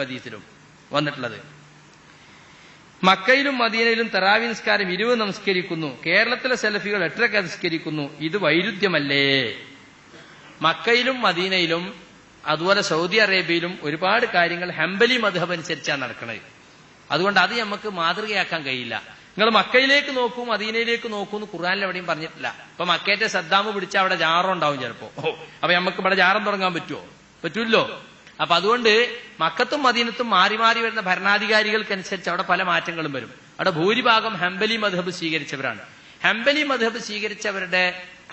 ഹദീസിലും വന്നിട്ടുള്ളത്. മക്കയിലും മദീനയിലും തറാവി നിസ്കാരം 20 നമസ്കരിക്കുന്നു. കേരളത്തിലെ സലഫികൾ 8 നിസ്കരിക്കുന്നു. ഇത് വൈരുദ്ധ്യമല്ലേ? മക്കയിലും മദീനയിലും അതുപോലെ സൗദി അറേബ്യയിലും ഒരുപാട് കാര്യങ്ങൾ ഹംബലി മദ്ഹബ് അനുസരിച്ചാണ് നടക്കുന്നത്. അതുകൊണ്ട് അത് നമുക്ക് മാതൃകയാക്കാൻ കഴിയില്ല. നിങ്ങൾ മക്കയിലേക്ക് നോക്കൂ, മദീനയിലേക്ക് നോക്കൂ എന്ന് ഖുർആനിൽ എവിടെയും പറഞ്ഞിട്ടില്ല. ഇപ്പൊ മക്കയത്തെ സദ്ദാമ് പിടിച്ചാൽ അവിടെ ജാറം ഉണ്ടാവും ചിലപ്പോ. അപ്പൊ നമുക്ക് ഇവിടെ ജാറം തുടങ്ങാൻ പറ്റുമോ? പറ്റൂല്ലോ. അപ്പൊ അതുകൊണ്ട് മക്കത്തും മദീനത്തും മാറി മാറി വരുന്ന ഭരണാധികാരികൾക്കനുസരിച്ച് അവിടെ പല മാറ്റങ്ങളും വരും. അവിടെ ഭൂരിഭാഗം ഹംബലി മദ്ഹബ് സ്വീകരിച്ചവരാണ്. ഹംബലി മദ്ഹബ് സ്വീകരിച്ചവരുടെ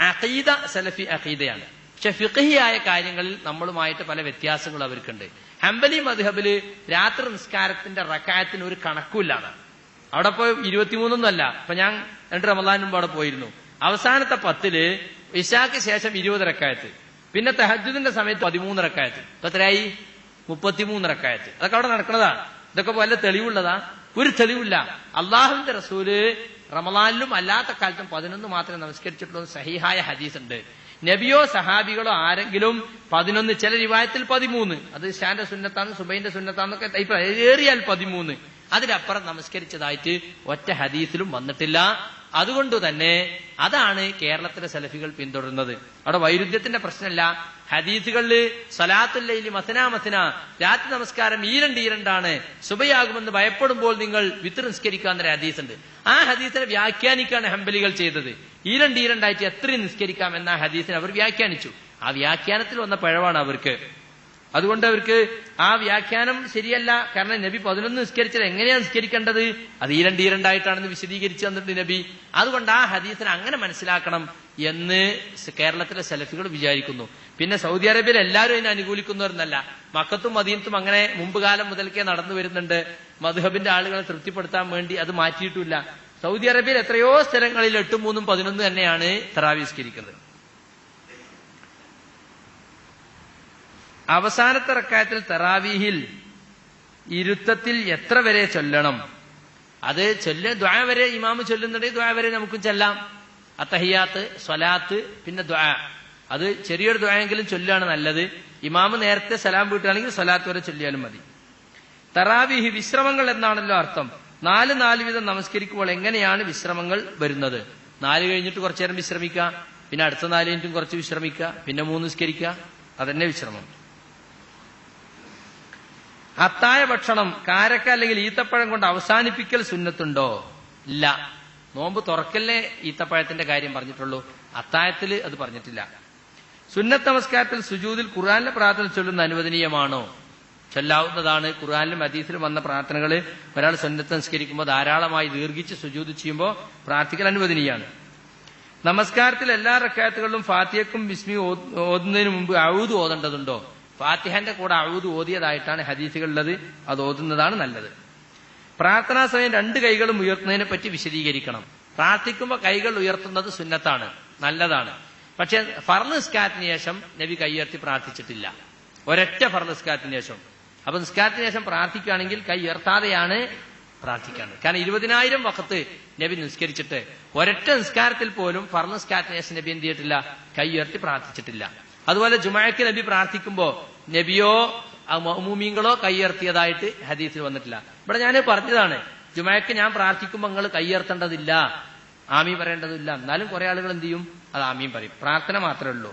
അഖീദ സലഫി അഖീദയാണ്. പക്ഷെ ഫിഖഹിയായ കാര്യങ്ങളിൽ നമ്മളുമായിട്ട് പല വ്യത്യാസങ്ങളും അവർക്കുണ്ട്. ഹംബലി മദ്ഹബില് രാത്രി നിസ്കാരത്തിന്റെ റക്അത്തിന് ഒരു കണക്കുമില്ലാണ്. അവിടെ പോയി 23 അല്ല. ഇപ്പൊ ഞാൻ 2 റമദാൻ മുമ്പ് അവിടെ പോയിരുന്നു. അവസാനത്തെ 10 ഇശാക്ക് ശേഷം 20 റക്അത്ത്, പിന്നെ തഹജ്ജുദിന്റെ സമയത്ത് 13 റക്അത്ത്. ഇപ്പൊ എത്രയായി? 33 റക്അത്ത്. അതൊക്കെ അവിടെ നടക്കുന്നതാണ്. ഇതൊക്കെ വല്ല തെളിവുള്ളതാ? ഒരു തെളിവില്ല. അള്ളാഹുവിന്റെ റസൂല് റമദാനിലും അല്ലാത്ത കാലത്തും 11 മാത്രമേ നമസ്കരിച്ചിട്ടുള്ളൂ. സഹീഹായ ഹദീസ് ഉണ്ട്. നബിയോ സഹാബികളോ ആരെങ്കിലും 11, ചില റിവായത്തിൽ 13, അത് ഷാന്റെ സുന്നത്താണ്, സുബൈന്റെ സുന്നത്താന്നൊക്കെ ഏറിയാൽ 13, അതിലപ്പുറം നമസ്കരിച്ചതായിട്ട് ഒറ്റ ഹദീസിലും വന്നിട്ടില്ല. അതുകൊണ്ട് തന്നെ അതാണ് കേരളത്തിലെ സലഫികൾ പിന്തുടരുന്നത്. അവിടെ വൈരുദ്ധ്യത്തിന്റെ പ്രശ്നമല്ല. ഹദീസുകളിൽ സലാത്തുൽ ലൈലി മസനാ മസന, രാത്രി നമസ്കാരം ഈരണ്ടാണ്, സുബയാകുമെന്ന് ഭയപ്പെടുമ്പോൾ നിങ്ങൾ വിത്ർ നിസ്കരിക്കാന്നൊരു ഹദീസുണ്ട്. ആ ഹദീസിനെ വ്യാഖ്യാനിക്കാണ് ഹംബലികൾ ചെയ്തത്. ഈരണ്ടായിട്ട് എത്ര നിസ്കരിക്കാം എന്ന ഹദീസിനെ അവർ വ്യാഖ്യാനിച്ചു. ആ വ്യാഖ്യാനത്തിൽ വന്ന പിഴവാണ് അവർക്ക്. അതുകൊണ്ട് അവർക്ക് ആ വ്യാഖ്യാനം ശരിയല്ല. കാരണം നബി 11 നിസ്കരിച്ചത് എങ്ങനെയാണ് നിസ്കരിക്കേണ്ടത്? അത് ഈരണ്ടായിട്ടാണെന്ന് വിശദീകരിച്ചു തന്നിട്ട് നബി. അതുകൊണ്ട് ആ ഹദീസിനെ അങ്ങനെ മനസ്സിലാക്കണം എന്ന് കേരളത്തിലെ സലഫികൾ വിചാരിക്കുന്നു. പിന്നെ സൗദി അറേബ്യയിൽ എല്ലാവരും അതിനെ അനുകൂലിക്കുന്നവരെന്നല്ല. മക്കത്തും മദീനത്തും അങ്ങനെ മുമ്പ് കാലം മുതൽക്കേ നടന്നു വരുന്നുണ്ട്. മദ്ഹബിന്റെ ആളുകളെ തൃപ്തിപ്പെടുത്താൻ വേണ്ടി അത് മാറ്റിയിട്ടില്ല. സൗദി അറേബ്യയിൽ എത്രയോ സ്ഥലങ്ങളിൽ 8, 3, 11 തന്നെയാണ് തറാവി നിസ്കരിക്കുന്നത്. അവസാനത്തെ റക്അത്തിൽ തറാവീഹിൽ ഇരുത്തത്തിൽ എത്ര വരെ ചൊല്ലണം? അത് ദുആ വരെ ഇമാമ് ചൊല്ലുന്നുണ്ടെങ്കിൽ ദുആ വരെ നമുക്കും ചെല്ലാം. അത്തഹിയാത്ത്, സ്വലാത്ത്, പിന്നെ ദുആ. അത് ചെറിയൊരു ദുആയെങ്കിലും ചൊല്ലാണ് നല്ലത്. ഇമാമ് നേരത്തെ സലാം വീട്ടുകയാണെങ്കിൽ സ്വലാത്ത് വരെ ചൊല്ലിയാലും മതി. തറാവീഹ് വിശ്രമങ്ങൾ എന്നാണല്ലോ അർത്ഥം. 4 വീതം നമസ്കരിക്കുമ്പോൾ എങ്ങനെയാണ് വിശ്രമങ്ങൾ വരുന്നത്? 4 കഴിഞ്ഞിട്ട് കുറച്ചു നേരം വിശ്രമിക്കുക, പിന്നെ അടുത്ത 4 മിനിറ്റും കുറച്ച് വിശ്രമിക്കുക, പിന്നെ 3 നിസ്കരിക്കുക. അതന്നെ വിശ്രമം. അത്തായ ഭക്ഷണം കാരക്ക അല്ലെങ്കിൽ ഈത്തപ്പഴം കൊണ്ട് അവസാനിപ്പിക്കൽ സുന്നത്തുണ്ടോ? ഇല്ല. നോമ്പ് തുറക്കലിനെ ഈത്തപ്പഴത്തിന്റെ കാര്യം പറഞ്ഞിട്ടുള്ളൂ. അത്തായത്തിൽ അത് പറഞ്ഞിട്ടില്ല. സുന്നത്ത് നമസ്കാരത്തിൽ സുജൂദിൽ ഖുർആനിലെ പ്രാർത്ഥന ചൊല്ലുന്ന അനുവദനീയമാണോ? ചൊല്ലാവുന്നതാണ്. ഖുർആനിലും ഹദീസിലും വന്ന പ്രാർത്ഥനകൾ ഒരാൾ സുന്നത്ത് നമസ്കരിക്കുമ്പോൾ ധാരാളമായി ദീർഘിച്ച് സുജൂദ് ചെയ്യുമ്പോൾ പ്രാർത്ഥിക്കൽ അനുവദനീയമാണ്. നമസ്കാരത്തിൽ എല്ലാ റക്അത്തുകളിലും ഫാത്തിഹക്കും ബിസ്മി ഓതുന്നതിന് മുമ്പ് അഊദ് ഓതേണ്ടതുണ്ടോ? ഫാത്തിഹന്റെ കൂടെ അഊദ് ഓതിയതായിട്ടാണ് ഹദീസുകളുള്ളത്. അത് ഓതുന്നതാണ് നല്ലത്. പ്രാർത്ഥനാ സമയം 2 കൈകളും ഉയർത്തുന്നതിനെ പറ്റി വിശദീകരിക്കണം. പ്രാർത്ഥിക്കുമ്പോൾ കൈകൾ ഉയർത്തുന്നത് സുന്നത്താണ്, നല്ലതാണ്. പക്ഷെ ഫർള് നിസ്കാരത്തിന് ശേഷം നബി കൈ ഉയർത്തി പ്രാർത്ഥിച്ചിട്ടില്ല. ഒരൊറ്റ ഫർള് നിസ്കാരത്തിന് ശേഷം. അപ്പൊ നിസ്കാരത്തിന് ശേഷം പ്രാർത്ഥിക്കുകയാണെങ്കിൽ കൈ ഉയർത്താതെയാണ് പ്രാർത്ഥിക്കാണ്. കാരണം 20,000 വഖത്ത് നബി നിസ്കരിച്ചിട്ട് ഒരൊറ്റ നിസ്കാരത്തിൽ പോലും ഫർള് നിസ്കാരത്തിന് ശേഷം നബി എന്ത് ചെയ്തിട്ടില്ല? കൈ ഉയർത്തി പ്രാർത്ഥിച്ചിട്ടില്ല. അതുപോലെ ജുമഅക്ക് നബി പ്രാർത്ഥിക്കുമ്പോ നബിയോ മഅ്മൂമീങ്ങളോ കൈ ഉയർത്തിയതായിട്ട് ഹദീസിൽ വന്നിട്ടില്ല. ഇവിടെ ഞാൻ പറഞ്ഞതാണ്, ജുമഅക്ക് ഞാൻ പ്രാർത്ഥിക്കുമ്പോൾ നിങ്ങൾ കൈ ഉയർത്തേണ്ടതില്ല, ആമീൻ പറയേണ്ടതില്ല. എന്നാലും കുറെ ആളുകൾ എന്ത് ചെയ്യും? അത് ആമീൻ പറയും. പ്രാർത്ഥന മാത്രമേ ഉള്ളൂ.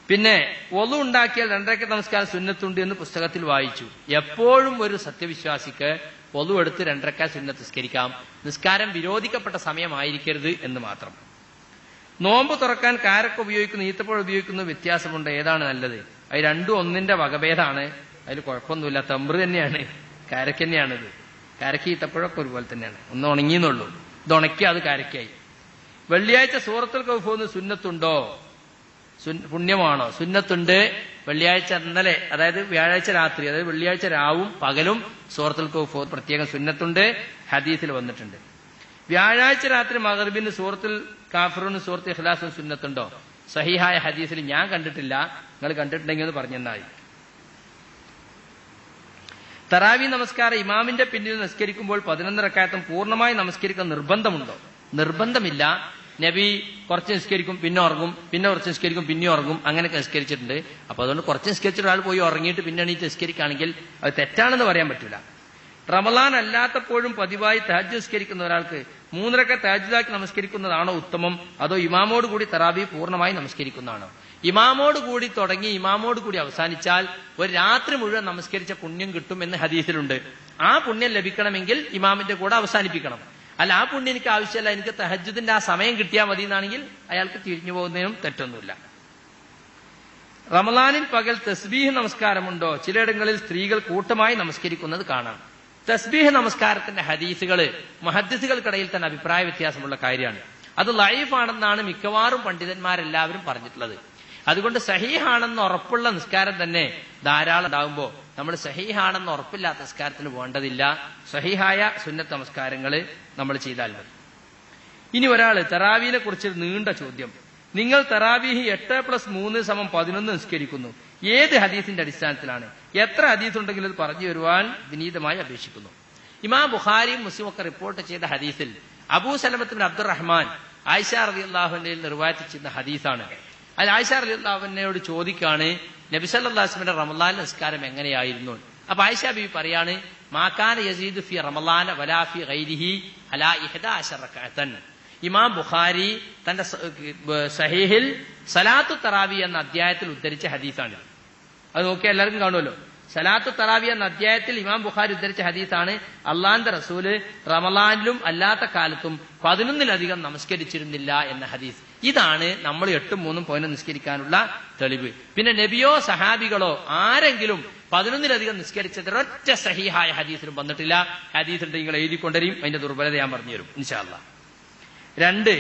പിന്നെ ഒളു ഉണ്ടാക്കിയാൽ 2 റക്അത്ത് നമസ്കാരം സുന്നത്തുണ്ട് എന്ന് പുസ്തകത്തിൽ വായിച്ചു. എപ്പോഴും ഒരു സത്യവിശ്വാസിക്ക് ഒളു എടുത്ത് 2 റക്അത്ത് സുന്നത്ത് നിസ്കരിക്കാം. നിസ്കാരം വിരോധിക്കപ്പെട്ട സമയമായിരിക്കരുത് എന്ന് മാത്രം. നോമ്പ് തുറക്കാൻ കാരക്ക ഉപയോഗിക്കുന്നു, ഈത്തപ്പഴം ഉപയോഗിക്കുന്ന വ്യത്യാസമുണ്ട്. ഏതാണ് നല്ലത്? അത് രണ്ടും ഒന്നിന്റെ വകഭേദമാണ്. അതിൽ കുഴപ്പമൊന്നുമില്ല. തമ്പ്ര് തന്നെയാണ്, കാരക്ക തന്നെയാണിത്. കാരക്ക ഈത്തപ്പഴമൊക്കെ ഒരുപോലെ തന്നെയാണ്. ഒന്ന് ഉണങ്ങിയെന്നുള്ളൂ. ഇത് ഉണക്കി അത് കാരക്കായി. വെള്ളിയാഴ്ച സൂറത്തുൽ കഹ്ഫ് ഓതുന്നത് സുന്നത്തുണ്ടോ? പുണ്യമാണോ? സുന്നത്തുണ്ട്. വെള്ളിയാഴ്ച ഇന്നലെ, അതായത് വ്യാഴാഴ്ച രാത്രി, അതായത് വെള്ളിയാഴ്ച രാവും പകലും സൂറത്തുൽ കഹ്ഫ് പ്രത്യേകം സുന്നത്തുണ്ട്, ഹദീസിൽ വന്നിട്ടുണ്ട്. വ്യാഴാഴ്ച രാത്രി മഗ്രിബിന് സൂറത്തുൽ കാഫിറൂനും സൂറത്തുൽ ഇഖ്ലാസും സുന്നത്തുണ്ടോ? സഹീഹായ ഹദീസിൽ ഞാൻ കണ്ടിട്ടില്ല. നിങ്ങൾ കണ്ടിട്ടുണ്ടെങ്കിൽ ഒന്ന് പറഞ്ഞെന്നായി. തറാവി നമസ്കാരം ഇമാമിന്റെ പിന്നിൽ നിസ്കരിക്കുമ്പോൾ 11 റക്അത്തും പൂർണ്ണമായി നമസ്കരിക്കാൻ നിർബന്ധമുണ്ടോ? നിർബന്ധമില്ല. നബി കുറച്ച് നിസ്കരിക്കും പിന്നെ ഉറങ്ങും, പിന്നെ കുറച്ച് നിസ്കരിക്കും പിന്നെ ഉറങ്ങും, അങ്ങനെയൊക്കെ നിസ്കരിച്ചിട്ടുണ്ട്. അപ്പൊ അതുകൊണ്ട് കുറച്ച് നിസ്കരിച്ചിട്ട് ഒരാൾ പോയി ഉറങ്ങിയിട്ട് പിന്നെ എണീറ്റ് നിസ്കരിക്കുകയാണെങ്കിൽ അത് തെറ്റാണെന്ന് പറയാൻ പറ്റില്ല. റമളാൻ അല്ലാത്തപ്പോഴും പതിവായി തഹജ്ജുദ് നിസ്കരിക്കുന്ന ഒരാൾക്ക് 3 റക്അത്ത് തഹജ്ജുദാക്കി നമസ്കരിക്കുന്നതാണോ ഉത്തമം, അതോ ഇമാമോട് കൂടി തറാവി പൂർണ്ണമായി നമസ്കരിക്കുന്നതാണോ? ഇമാമോട് കൂടി തുടങ്ങി ഇമാമോട് കൂടി അവസാനിച്ചാൽ ഒരു രാത്രി മുഴുവൻ നമസ്കരിച്ച പുണ്യം കിട്ടും എന്ന് ഹദീസിലുണ്ട്. ആ പുണ്യം ലഭിക്കണമെങ്കിൽ ഇമാമിന്റെ കൂടെ അവസാനിപ്പിക്കണം. അല്ല, ആ പുണ്യം എനിക്ക് ആവശ്യമല്ല, എനിക്ക് തഹജ്ജുദിന്റെ ആ സമയം കിട്ടിയാൽ മതി എന്നാണെങ്കിൽ അയാൾക്ക് തിരിഞ്ഞു പോകുന്നതിനും തെറ്റൊന്നുമില്ല. റമളാനിൽ പകൽ തസ്ബീഹ് നമസ്കാരമുണ്ടോ? ചിലയിടങ്ങളിൽ സ്ത്രീകൾ കൂട്ടമായി നമസ്കരിക്കുന്നത് കാണാം. തസ്ബീഹ് നമസ്കാരത്തിന്റെ ഹദീസുകൾ മുഹദ്ദിസുകൾക്കിടയിൽ തന്നെ അഭിപ്രായ വ്യത്യാസമുള്ള കാര്യമാണ്. അത് ലൈഫാണെന്നാണ് മിക്കവാറും പണ്ഡിതന്മാരെല്ലാവരും പറഞ്ഞിട്ടുള്ളത്. അതുകൊണ്ട് സഹീഹാണെന്ന് ഉറപ്പുള്ള നിസ്കാരം തന്നെ ധാരാളം ഉണ്ടാകുമ്പോൾ നമ്മൾ സഹീഹാണെന്ന് ഉറപ്പില്ലാത്ത നിസ്കാരത്തിന് പോകേണ്ടതില്ല. സഹീഹായ സുന്നത്ത് നമസ്കാരങ്ങൾ നമ്മൾ ചെയ്താൽ മതി. ഇനി ഒരാൾ തറാവീനെ കുറിച്ച് നീണ്ട ചോദ്യം. നിങ്ങൾ തറാവീഹ് 8+3 = 11 നിസ്കരിക്കുന്നു. ഏത് ഹദീസിന്റെ അടിസ്ഥാനത്തിലാണ്? എത്ര ഹദീസ് ഉണ്ടെങ്കിലും അത് പറഞ്ഞു വരുവാൻ വിനീതമായി അപേക്ഷിക്കുന്നു. ഇമാം ബുഖാരിയും മുസ്ലിം ഒക്കെ റിപ്പോർട്ട് ചെയ്ത ഹദീസിൽ അബൂ സലമത്ത് ബിൻ അബ്ദുറഹ്മാൻ ആയിഷ റളിയല്ലാഹു അൻഹയിൽ റിവായത്ത് ചെയ്യുന്ന ഹദീസാണ്. അത് ആയിഷ റളിയല്ലാഹു അൻഹയോട് ചോദിക്കാണ് നബി സല്ലല്ലാഹു അലൈഹി വസല്ലം റമളാൻ നിസ്കാരം എങ്ങനെയായിരുന്നു? അപ്പൊ ആയിഷ ബീവി പറയാണ്, മാകാന യസീദു ഫി റമളാന വലാ ഫി ഗൈരിഹി അലാ 11 റക്അത്തൻ. ഇമാം ബുഖാരി തന്റെ സഹീഹിൽ സലാത്തു തറാവി എന്ന അധ്യായത്തിൽ ഉദ്ധരിച്ച ഹദീസാണ്. അത് നോക്കിയാൽ എല്ലാവർക്കും കാണുമല്ലോ. സലാത്തു തറാവി എന്ന അധ്യായത്തിൽ ഇമാം ബുഖാരി ഉദ്ധരിച്ച ഹദീസാണ് അള്ളാന്റെ റസൂല് റമളാനിലും അല്ലാത്ത കാലത്തും 11-ലധികം നമസ്കരിച്ചിരുന്നില്ല എന്ന ഹദീസ്. ഇതാണ് നമ്മൾ 8-3 പോയിന്റ് നിസ്കരിക്കാനുള്ള തെളിവ്. പിന്നെ നബിയോ സഹാബികളോ ആരെങ്കിലും 11-ലധികം നിസ്കരിച്ചത് ഒരൊറ്റ സഹീഹായ ഹദീസിലും വന്നിട്ടില്ല. ഹദീസിൽ നിങ്ങൾ എഴുതിക്കൊണ്ടരും, അതിന്റെ ദുർബലത ഞാൻ പറഞ്ഞുതരും ഇൻഷാ അല്ലാഹ്. 2,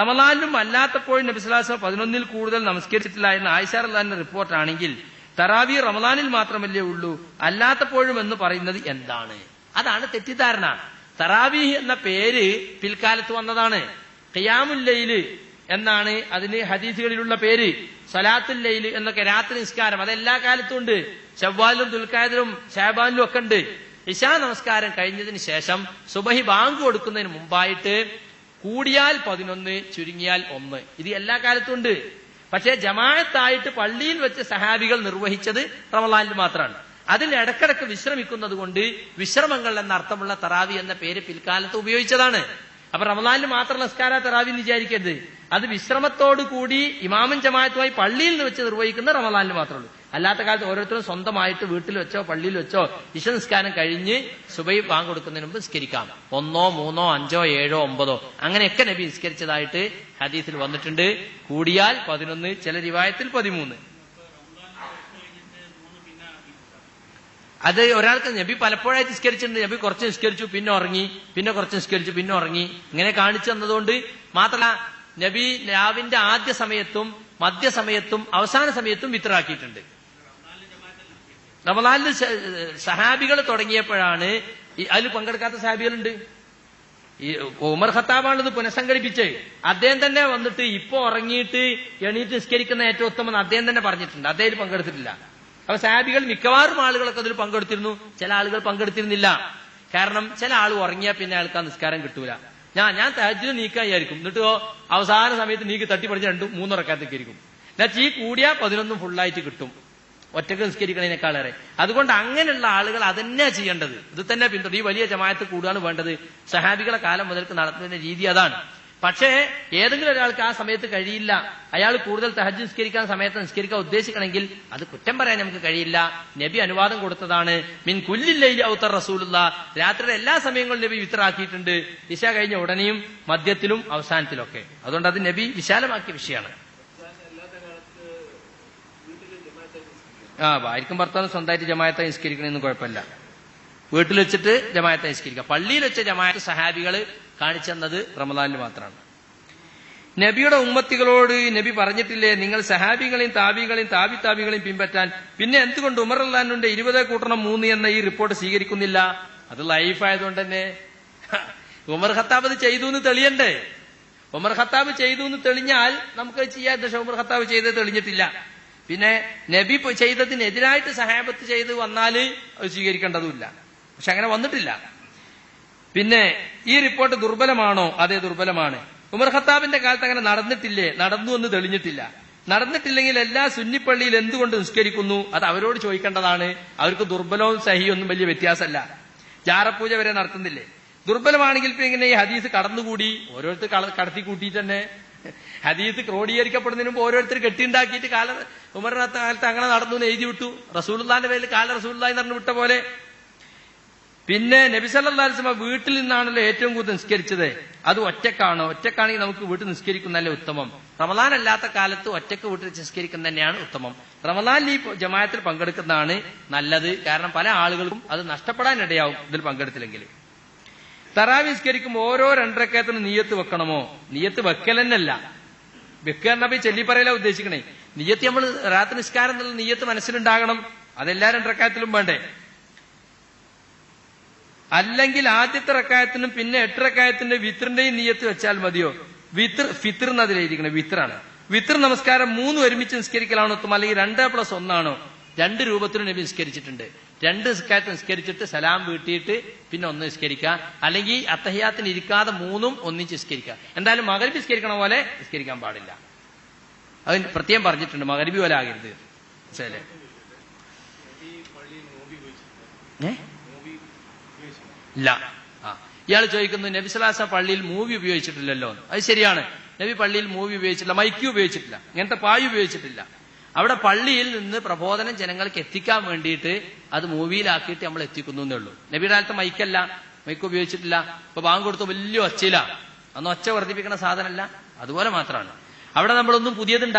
റമളാനിലും അല്ലാത്തപ്പോഴും നബി സ്വല്ലല്ലാഹു അലൈഹി വസല്ലം 11-ൽ കൂടുതൽ നമസ്കരിച്ചിട്ടില്ല എന്ന ആയിഷ റളിയല്ലാഹുവിന്റെ റിപ്പോർട്ടാണെങ്കിൽ തറാവി റമളാനിൽ മാത്രമല്ലേ ഉള്ളൂ, അല്ലാത്തപ്പോഴും എന്ന് പറയുന്നത് എന്താണ്? അതാണ് തെറ്റിദ്ധാരണ. തറാവീഹ് എന്ന പേര് പിൽക്കാലത്ത് വന്നതാണ്. ഖിയാമുൽ ലൈല് എന്നാണ് അതിന് ഹദീസുകളിലുള്ള പേര്. സലാത്തുൽ ലൈല് എന്നൊക്കെ രാത്രി നിസ്കാരം അതെല്ലാ കാലത്തും ഉണ്ട്. ശവ്വാലിലും ദുൽഖഅദിലും ശഅബാനിലും ഒക്കെ ഉണ്ട്. ഇശാ നമസ്കാരം കഴിഞ്ഞതിന് ശേഷം സുബഹി ബാങ്ക് കൊടുക്കുന്നതിന് മുമ്പായിട്ട് കൂടിയാൽ 11, ചുരുങ്ങിയാൽ 1, ഇത് എല്ലാ കാലത്തും ഉണ്ട്. പക്ഷേ ജമാഅത്തായിട്ട് പള്ളിയിൽ വെച്ച് സഹാബികൾ നിർവഹിച്ചത് റമളാനിൽ മാത്രമാണ്. അതിൽ ഇടക്കിടക്ക് വിശ്രമിക്കുന്നത് കൊണ്ട് വിശ്രമങ്ങൾ എന്ന അർത്ഥമുള്ള തറാവി എന്ന പേര് പിൽക്കാലത്ത് ഉപയോഗിച്ചതാണ്. അപ്പൊ റമളാനിൽ മാത്രം നിസ്കാര തറാവി എന്ന് വിചാരിക്കരുത്. അത് വിശ്രമത്തോടു കൂടി ഇമാമും ജമാഅത്തുമായി പള്ളിയിൽ നിന്ന് വെച്ച് നിർവഹിക്കുന്ന റമളാനിൽ മാത്രമേ ഉള്ളൂ. അല്ലാത്ത കാലത്ത് ഓരോരുത്തരും സ്വന്തമായിട്ട് വീട്ടിൽ വെച്ചോ പള്ളിയിൽ വെച്ചോ ഇശ നിസ്കാരം കഴിഞ്ഞ് സുബഹി ബാങ്ക് കൊടുക്കുന്നതിന് മുമ്പ് നിസ്കരിക്കാം. 1, 3, 5, 7, 9 അങ്ങനെയൊക്കെ നബി നിസ്കരിച്ചതായിട്ട് ഹദീസിൽ വന്നിട്ടുണ്ട്. കൂടിയാൽ 11, ചില റിവായത്തിൽ 13. അത് ഒരാൾക്ക് നബി പലപ്പോഴായി നിസ്കരിച്ചിട്ടുണ്ട്. നബി കുറച്ച് നിസ്കരിച്ചു പിന്നെ ഉറങ്ങി, പിന്നെ കുറച്ച് നിസ്കരിച്ചു പിന്നെ ഉറങ്ങി, ഇങ്ങനെ കാണിച്ചു തന്നതുകൊണ്ട് മാത്രമല്ല നബി രാവിന്റെ ആദ്യ സമയത്തും മധ്യസമയത്തും അവസാന സമയത്തും വിത്റാക്കിയിട്ടുണ്ട്. റമളാനിൽ സഹാബികൾ തുടങ്ങിയപ്പോഴാണ് അതിൽ പങ്കെടുക്കാത്ത സഹാബികളുണ്ട്. ഈ ഉമർ ഖത്താബാണിത് പുനഃസംഘടിപ്പിച്ച് അദ്ദേഹം തന്നെ വന്നിട്ട് ഇപ്പൊ ഉറങ്ങിയിട്ട് എണീറ്റ് നിസ്കരിക്കുന്ന ഏറ്റവും ഉത്തമം അദ്ദേഹം തന്നെ പറഞ്ഞിട്ടുണ്ട്. അദ്ദേഹം പങ്കെടുത്തിട്ടില്ല. അപ്പൊ സഹാബികൾ മിക്കവാറും ആളുകളൊക്കെ അതിൽ പങ്കെടുത്തിരുന്നു, ചില ആളുകൾ പങ്കെടുത്തിരുന്നില്ല. കാരണം ചില ആൾ ഉറങ്ങിയാൽ പിന്നെ ആൾക്ക് ആ നിസ്കാരം കിട്ടൂല. ഞാൻ തഹജ്ജുദ് നീക്കായിരിക്കും, എന്നിട്ടോ അവസാന സമയത്ത് നീക്ക് തട്ടിപ്പടിച്ച് 2-3 റക്അത്തൊക്കെ ആയിരിക്കും. എന്നാൽ ഈ കൂടിയാ 11 ഫുള്ളായിട്ട് കിട്ടും, ഒറ്റക്ക് നിസ്കരിക്കണതിനേക്കാളേറെ. അതുകൊണ്ട് അങ്ങനെയുള്ള ആളുകൾ അതന്നെ ചെയ്യേണ്ടത്. ഇത് തന്നെ പിന്തുടരും. ഈ വലിയ ജമാഅത്ത് കൂടുകയാണ് വേണ്ടത്. സഹാബികളെ കാലം മുതൽക്ക് നടത്തുന്ന രീതി അതാണ്. പക്ഷേ ഏതെങ്കിലും ഒരാൾക്ക് ആ സമയത്ത് കഴിയില്ല, അയാൾ കൂടുതൽ തഹജ്ജുദ് നിസ്കരിക്കാൻ സമയത്ത് നിസ്കരിക്കാൻ ഉദ്ദേശിക്കണമെങ്കിൽ അത് കുറ്റം പറയാൻ നമുക്ക് കഴിയില്ല. നബി അനുവാദം കൊടുത്തതാണ്. മിൻ കുല്ലിൽ ലൈലി ഔതർ റസൂലുള്ളാഹ്, രാത്രിയുടെ എല്ലാ സമയങ്ങളും നബി വിത്റാക്കിയിട്ടുണ്ട്. ഇശ കഴിഞ്ഞ ഉടനെയും മധ്യത്തിലും അവസാനത്തിലൊക്കെ. അതുകൊണ്ട് അത് നബി വിശാലമാക്കിയ വിഷയമാണ്. ഭാര്യക്കും ഭർത്താവും സ്വന്തമായിട്ട് ജമാഅത്തായി നിസ്കരിക്കണമെന്ന് കുഴപ്പമില്ല. വീട്ടിൽ വെച്ചിട്ട് ജമാഅത്തായി നിസ്കരിക്കാം. പള്ളിയിൽ വെച്ച ജമാഅത്ത് സഹാബികൾ കാണിച്ചെന്നത് റമളാനിൽ മാത്രമാണ്. നബിയുടെ ഉമ്മത്തികളോട് നബി പറഞ്ഞിട്ടില്ലേ നിങ്ങൾ സഹാബികളെയും താബികളെയും താബികളെയും പിൻപറ്റാൻ? പിന്നെ എന്തുകൊണ്ട് ഉമർ റളിയല്ലാഹുവിന്റെ 20 കൂട്ടണം 3 എന്ന ഈ റിപ്പോർട്ട് സ്വീകരിക്കുന്നില്ല? അത് ലൈഫായതുകൊണ്ട് തന്നെ. ഉമർ ഖത്താബ് അത് ചെയ്തു എന്ന് തെളിയണ്ടേ? ഉമർ ഖത്താബ് ചെയ്തു എന്ന് തെളിഞ്ഞാൽ നമുക്ക് ചെയ്യാം. പക്ഷെ ഉമർ ഖത്താബ് ചെയ്തത് തെളിഞ്ഞിട്ടില്ല. പിന്നെ നബി ചെയ്തതിനെതിരായിട്ട് സഹാബത്ത് ചെയ്ത് വന്നാൽ അത് സ്വീകരിക്കേണ്ടതുമില്ല. പക്ഷെ അങ്ങനെ വന്നിട്ടില്ല. പിന്നെ ഈ റിപ്പോർട്ട് ദുർബലമാണോ? അതെ, ദുർബലമാണ്. ഉമർ ഖത്താബിന്റെ കാലത്ത് അങ്ങനെ നടന്നിട്ടില്ലേ? നടന്നു എന്ന് തെളിഞ്ഞിട്ടില്ല. നടന്നിട്ടില്ലെങ്കിൽ എല്ലാ സുന്നിപ്പള്ളിയിൽ എന്തുകൊണ്ട് നിസ്കരിക്കുന്നു? അത് അവരോട് ചോദിക്കേണ്ടതാണ്. അവർക്ക് ദുർബലവും സഹിയൊന്നും വലിയ വ്യത്യാസമല്ല. ജാറപൂജ വരെ നടത്തുന്നില്ലേ? ദുർബലമാണെങ്കിൽ ഇപ്പൊ ഇങ്ങനെ ഈ ഹദീസ് കടന്നുകൂടി ഓരോരുത്തർ കടത്തി കൂട്ടിയിട്ട് തന്നെ ഹദീസ് ക്രോഡീകരിക്കപ്പെടുന്നതിന് മുമ്പ് ഓരോരുത്തർ കെട്ടിയുണ്ടാക്കിയിട്ട് ഉമറിന്റെ കാലത്ത് അങ്ങനെ നടന്നു എന്ന് എഴുതി വിട്ടു. റസൂലുള്ളാന്റെ പേരിൽ കാല റസൂലുള്ളാഹി എന്ന് പറഞ്ഞു വിട്ട പോലെ. പിന്നെ നബി സല്ലല്ലാഹു അലൈഹി വസല്ലം വീട്ടിൽ നിന്നാണല്ലോ ഏറ്റവും കൂടുതൽ നിസ്കരിച്ചത്. അത് ഒറ്റക്കാണോ? ഒറ്റക്കാണെങ്കിൽ നമുക്ക് വീട്ടിൽ നിസ്കരിക്കുന്നതല്ലേ ഉത്തമം. റമദാൻ അല്ലാത്ത കാലത്ത് ഒറ്റക്ക് വീട്ടിൽ നിസ്കരിക്കുന്നത് തന്നെയാണ് ഉത്തമം. റമദാനിൽ ഈ ജമാഅത്തിൽ പങ്കെടുക്കുന്നതാണ് നല്ലത്. കാരണം പല ആളുകൾക്കും അത് നഷ്ടപ്പെടാനിടയാവും ഇതിൽ പങ്കെടുത്തില്ലെങ്കിൽ. തറാവി നിസ്കരിക്കുമ്പോൾ ഓരോ 2 റക്അത്തിന് നിയ്യത്ത് വെക്കണമോ? നിയ്യത്ത് വെക്കൽ തന്നെയല്ല, വെക്കാറിനപ്പോ ചെല്ലിപ്പറയല ഉദ്ദേശിക്കണേ. നിയ്യത്ത് നമ്മൾ രാത്രി നിസ്കാരം എന്നുള്ള നിയ്യത്ത് മനസ്സിലുണ്ടാകണം. അതെല്ലാ 2 റക്അത്തിലും വേണ്ടേ? അല്ലെങ്കിൽ ആദ്യത്തെ റക്അത്തിനും പിന്നെ 8 റക്അത്തിന്റെ വിത്റിന്റെയും നിയ്യത്ത് വെച്ചാൽ മതിയോ? ഫിത്ർ എന്നതിലെഴുതിക്കണേ, വിത്റാണ്. വിത്ർ നമസ്കാരം 3 ഒരുമിച്ച് നിസ്കരിക്കലാണോ ഉത്തമം, അല്ലെങ്കിൽ 2+1 ആണോ? 2 രൂപത്തിലും നബി നിസ്കരിച്ചിട്ടുണ്ട്. 2 നിസ്കാരത്തിൽ നിസ്കരിച്ചിട്ട് സലാം വീട്ടിയിട്ട് പിന്നെ 1 നിസ്കരിക്കുക, അല്ലെങ്കിൽ അത്തഹിയാത്തിന് ഇരിക്കാതെ 3ഉം ഒന്നിച്ച് നിസ്കരിക്കുക. എന്തായാലും മഗ്‌രിബ് നിസ്കരിക്കണ പോലെ നിസ്കരിക്കാൻ പാടില്ല. അത് പ്രത്യേകം പറഞ്ഞിട്ടുണ്ട്, മഗ്‌രിബ് പോലെ ആകരുത്. മനസ്സിലല്ലേ? ഇല്ല. ഇയാൾ ചോദിക്കുന്നു, നബി സ്വല്ലല്ലാഹു അലൈഹി വസല്ലം പള്ളിയിൽ മൂവി ഉപയോഗിച്ചിട്ടില്ലല്ലോ. അത് ശരിയാണ്, നബി പള്ളിയിൽ മൂവി ഉപയോഗിച്ചിട്ടില്ല, മൈക്ക് ഉപയോഗിച്ചിട്ടില്ല, ഇങ്ങനത്തെ പായ് ഉപയോഗിച്ചിട്ടില്ല. അവിടെ പള്ളിയിൽ നിന്ന് പ്രബോധനം ജനങ്ങൾക്ക് എത്തിക്കാൻ വേണ്ടിയിട്ട് അത് മൂവിയിലാക്കിയിട്ട് നമ്മൾ എത്തിക്കുന്നു എന്നേ ഉള്ളൂ. നബിയുടെ കാലത്ത് മൈക്കല്ല, മൈക്ക് ഉപയോഗിച്ചിട്ടില്ല. ഇപ്പൊ ബാങ്ക് കൊടുത്ത വലിയ ഒച്ചയില്ല, അന്ന് ഒച്ച വർദ്ധിപ്പിക്കുന്ന സാധനമല്ല, അതുപോലെ മാത്രമാണ്. അവിടെ നമ്മളൊന്നും പുതിയതുണ്ടാക്കി